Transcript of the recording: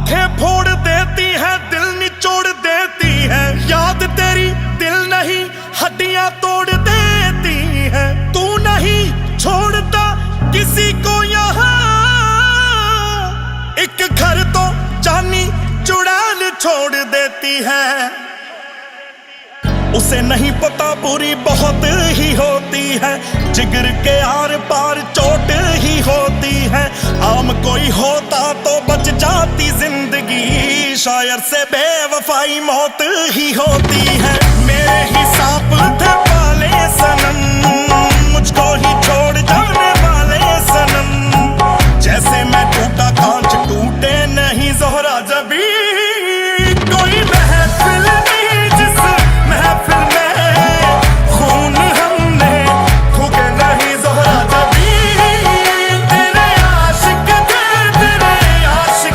आंखें फोड़ देती है, दिल निचोड़ देती है। याद तेरी दिल नहीं हड्डियां तोड़ देती है। तू नहीं छोड़ता किसी को यहाँ, एक घर तो जानी चुड़ैल छोड़ देती है। उसे नहीं पता बुरी बहुत ही होती है, जिगर के आर पार चोट ही होती है। आम कोई होता तो बच जाती जिंदगी, शायर से बेवफाई मौत ही होती है। मेरे ही सांप थे पाले सनम,